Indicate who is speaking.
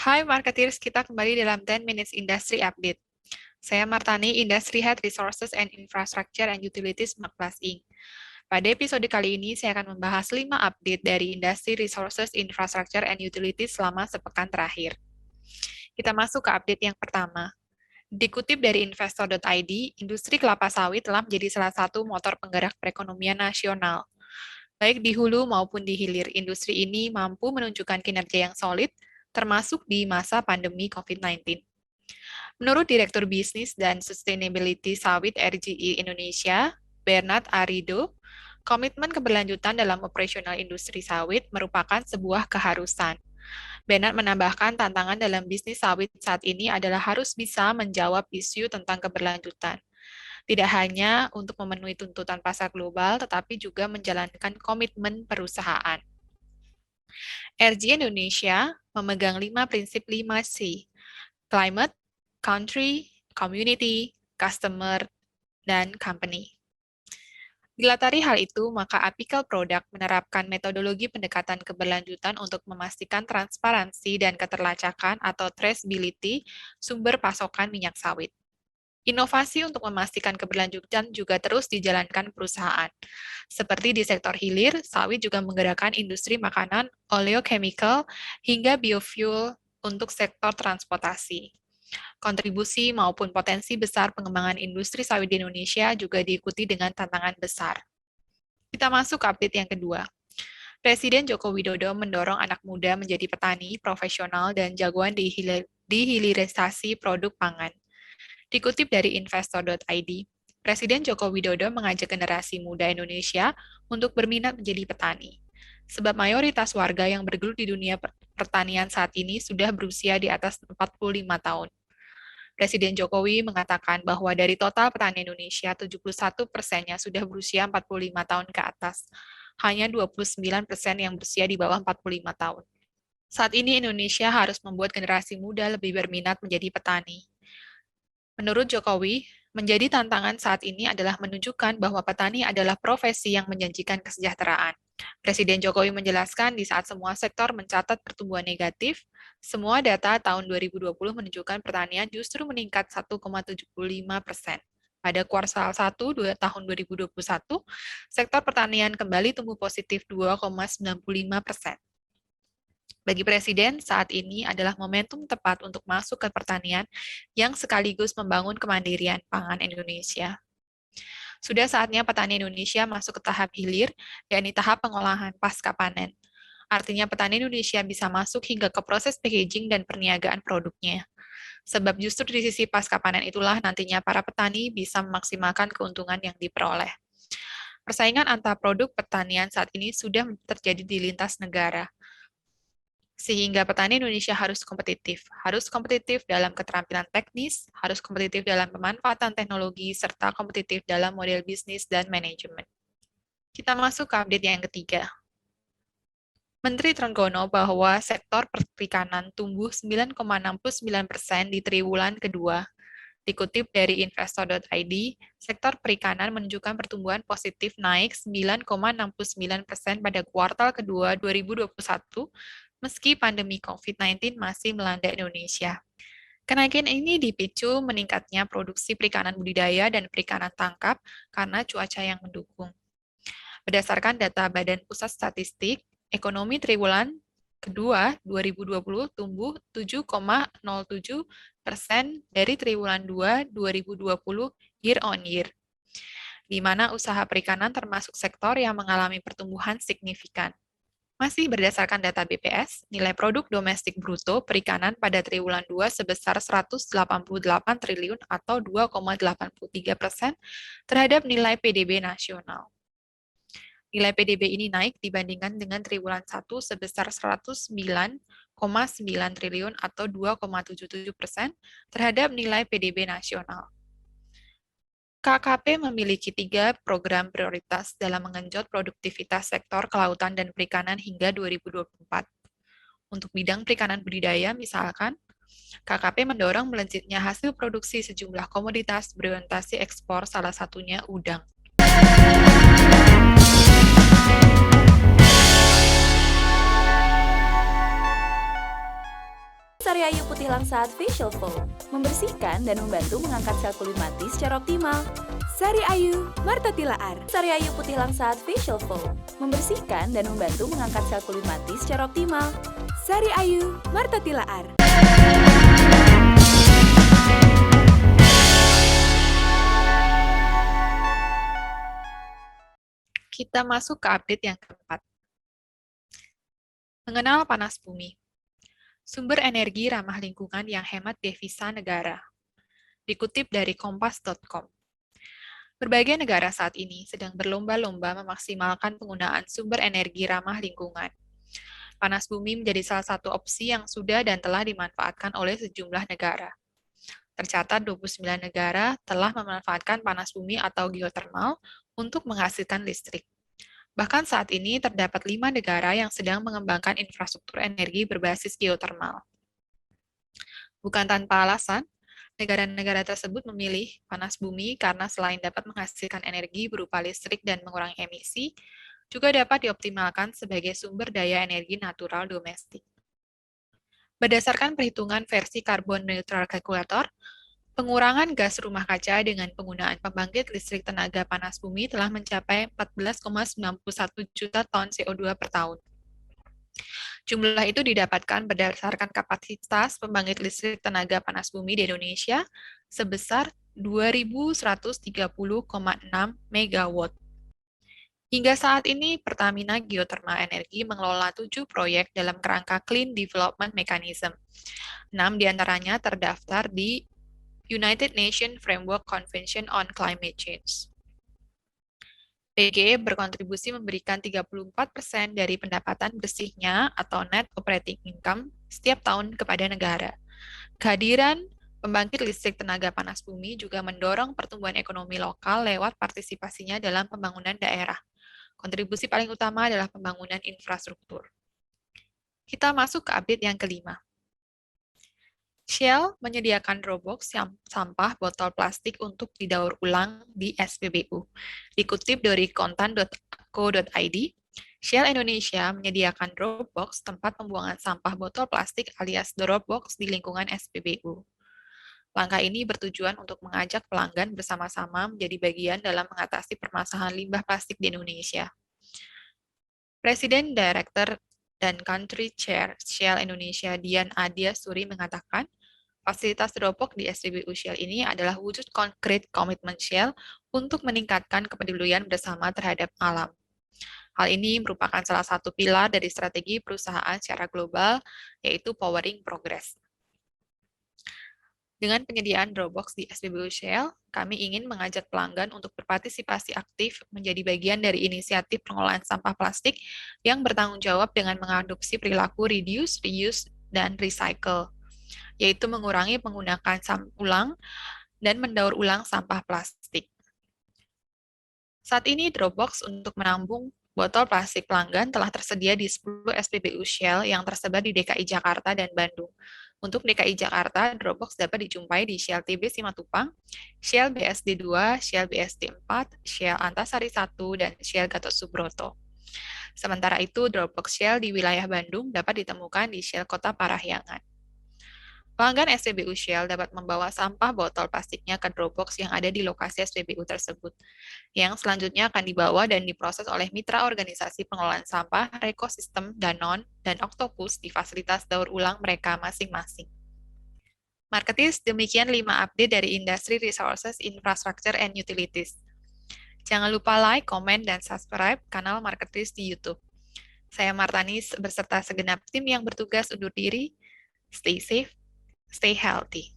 Speaker 1: Hai marketeers, kita kembali dalam 10 Minutes Industry Update. Saya Martani, Industry Head Resources and Infrastructure and Utilities Maklas Inc. Pada episode kali ini, saya akan membahas 5 update dari Industri Resources, Infrastructure and Utilities selama sepekan terakhir. Kita masuk ke update yang pertama. Dikutip dari investor.id, industri kelapa sawit telah menjadi salah satu motor penggerak perekonomian nasional. Baik di hulu maupun di hilir, industri ini mampu menunjukkan kinerja yang solid, termasuk di masa pandemi COVID-19. Menurut Direktur Bisnis dan Sustainability Sawit RGI Indonesia, Bernard Arido, komitmen keberlanjutan dalam operasional industri sawit merupakan sebuah keharusan. Bernard menambahkan tantangan dalam bisnis sawit saat ini adalah harus bisa menjawab isu tentang keberlanjutan. Tidak hanya untuk memenuhi tuntutan pasar global, tetapi juga menjalankan komitmen perusahaan. RGI Indonesia memegang 5 prinsip 5C, climate, country, community, customer, dan company. Dilatari hal itu, maka Apical Product menerapkan metodologi pendekatan keberlanjutan untuk memastikan transparansi dan keterlacakan atau traceability sumber pasokan minyak sawit. Inovasi untuk memastikan keberlanjutan juga terus dijalankan perusahaan. Seperti di sektor hilir, sawit juga menggerakkan industri makanan, oleochemical, hingga biofuel untuk sektor transportasi. Kontribusi maupun potensi besar pengembangan industri sawit di Indonesia juga diikuti dengan tantangan besar. Kita masuk ke update yang kedua. Presiden Joko Widodo mendorong anak muda menjadi petani, profesional, dan jagoan di hilirisasi produk pangan. Dikutip dari investor.id, Presiden Joko Widodo mengajak generasi muda Indonesia untuk berminat menjadi petani. Sebab mayoritas warga yang bergelut di dunia pertanian saat ini sudah berusia di atas 45 tahun. Presiden Jokowi mengatakan bahwa dari total petani Indonesia, 71%-nya sudah berusia 45 tahun ke atas. Hanya 29% yang berusia di bawah 45 tahun. Saat ini Indonesia harus membuat generasi muda lebih berminat menjadi petani. Menurut Jokowi, menjadi tantangan saat ini adalah menunjukkan bahwa petani adalah profesi yang menjanjikan kesejahteraan. Presiden Jokowi menjelaskan di saat semua sektor mencatat pertumbuhan negatif, semua data tahun 2020 menunjukkan pertanian justru meningkat 1,75%. Pada kuartal 1 tahun 2021, sektor pertanian kembali tumbuh positif 2,95%. Bagi Presiden, saat ini adalah momentum tepat untuk masuk ke pertanian yang sekaligus membangun kemandirian pangan Indonesia. Sudah saatnya petani Indonesia masuk ke tahap hilir, yakni tahap pengolahan pasca panen. Artinya petani Indonesia bisa masuk hingga ke proses packaging dan perniagaan produknya. Sebab justru di sisi pasca panen itulah nantinya para petani bisa memaksimalkan keuntungan yang diperoleh. Persaingan antar produk pertanian saat ini sudah terjadi di lintas negara. Sehingga petani Indonesia harus kompetitif dalam keterampilan teknis, harus kompetitif dalam pemanfaatan teknologi, serta kompetitif dalam model bisnis dan manajemen. Kita masuk ke update yang ketiga. Menteri Trenggono bahwa sektor perikanan tumbuh 9,69% di triwulan kedua. Dikutip dari investor.id, sektor perikanan menunjukkan pertumbuhan positif naik 9,69% pada kuartal kedua 2021, meski pandemi COVID-19 masih melanda Indonesia. Kenaikan ini dipicu meningkatnya produksi perikanan budidaya dan perikanan tangkap karena cuaca yang mendukung. Berdasarkan data Badan Pusat Statistik, ekonomi triwulan kedua 2020 tumbuh 7,07% dari triwulan 2 2020 year on year, di mana usaha perikanan termasuk sektor yang mengalami pertumbuhan signifikan. Masih berdasarkan data BPS, nilai produk domestik bruto perikanan pada triwulan 2 sebesar 188 triliun atau 2,83% terhadap nilai PDB nasional. Nilai PDB ini naik dibandingkan dengan triwulan 1 sebesar 109,9 triliun atau 2,77% terhadap nilai PDB nasional. KKP memiliki 3 program prioritas dalam mengenjot produktivitas sektor kelautan dan perikanan hingga 2024. Untuk bidang perikanan budidaya, misalkan, KKP mendorong melejitnya hasil produksi sejumlah komoditas berorientasi ekspor, salah satunya udang.
Speaker 2: Sari Ayu Putih Langsat Facial Foam, membersihkan dan membantu mengangkat sel kulit mati secara optimal. Sari Ayu, Marta Tilaar. Sari Ayu Putih Langsat Facial Foam, membersihkan dan membantu mengangkat sel kulit mati secara optimal. Sari Ayu, Marta Tilaar.
Speaker 1: Kita masuk ke update yang keempat. Mengenal panas bumi. Sumber energi ramah lingkungan yang hemat devisa negara. Dikutip dari kompas.com. Berbagai negara saat ini sedang berlomba-lomba memaksimalkan penggunaan sumber energi ramah lingkungan. Panas bumi menjadi salah satu opsi yang sudah dan telah dimanfaatkan oleh sejumlah negara. Tercatat 29 negara telah memanfaatkan panas bumi atau geotermal untuk menghasilkan listrik. Bahkan saat ini terdapat 5 negara yang sedang mengembangkan infrastruktur energi berbasis geotermal. Bukan tanpa alasan, negara-negara tersebut memilih panas bumi karena selain dapat menghasilkan energi berupa listrik dan mengurangi emisi, juga dapat dioptimalkan sebagai sumber daya energi natural domestik. Berdasarkan perhitungan versi Carbon Neutral Calculator, pengurangan gas rumah kaca dengan penggunaan pembangkit listrik tenaga panas bumi telah mencapai 14,91 juta ton CO2 per tahun. Jumlah itu didapatkan berdasarkan kapasitas pembangkit listrik tenaga panas bumi di Indonesia sebesar 2.130,6 MW. Hingga saat ini, Pertamina Geothermal Energy mengelola 7 proyek dalam kerangka Clean Development Mechanism. 6 diantaranya terdaftar di United Nations Framework Convention on Climate Change. PGE berkontribusi memberikan 34% dari pendapatan bersihnya atau net operating income setiap tahun kepada negara. Kehadiran pembangkit listrik tenaga panas bumi juga mendorong pertumbuhan ekonomi lokal lewat partisipasinya dalam pembangunan daerah. Kontribusi paling utama adalah pembangunan infrastruktur. Kita masuk ke update yang kelima. Shell menyediakan Dropbox sampah botol plastik untuk didaur ulang di SPBU. Dikutip dari kontan.co.id, Shell Indonesia menyediakan Dropbox tempat pembuangan sampah botol plastik alias Dropbox di lingkungan SPBU. Langkah ini bertujuan untuk mengajak pelanggan bersama-sama menjadi bagian dalam mengatasi permasalahan limbah plastik di Indonesia. Presiden Direktur dan Country Chair Shell Indonesia Dian Adia Suri mengatakan, fasilitas Dropbox di SPBU Shell ini adalah wujud konkret komitmen Shell untuk meningkatkan kepedulian bersama terhadap alam. Hal ini merupakan salah satu pilar dari strategi perusahaan secara global, yaitu Powering Progress. Dengan penyediaan Dropbox di SPBU Shell, kami ingin mengajak pelanggan untuk berpartisipasi aktif menjadi bagian dari inisiatif pengelolaan sampah plastik yang bertanggung jawab dengan mengadopsi perilaku reduce, reuse, dan recycle, yaitu mengurangi menggunakan ulang dan mendaur ulang sampah plastik. Saat ini Dropbox untuk menampung botol plastik pelanggan telah tersedia di 10 SPBU Shell yang tersebar di DKI Jakarta dan Bandung. Untuk DKI Jakarta, Dropbox dapat dijumpai di Shell TB Simatupang, Shell BSD 2, Shell BSD 4, Shell Antasari 1, dan Shell Gatot Subroto. Sementara itu, Dropbox Shell di wilayah Bandung dapat ditemukan di Shell Kota Parahyangan. Pelanggan SPBU Shell dapat membawa sampah botol plastiknya ke Dropbox yang ada di lokasi SPBU tersebut, yang selanjutnya akan dibawa dan diproses oleh mitra organisasi pengelolaan sampah, Ekosistem, Danone, dan Octopus di fasilitas daur ulang mereka masing-masing. Marketis, demikian 5 update dari Industry Resources, Infrastructure, and Utilities. Jangan lupa like, komen, dan subscribe kanal Marketis di YouTube. Saya Martani beserta segenap tim yang bertugas undur diri. Stay safe, stay healthy.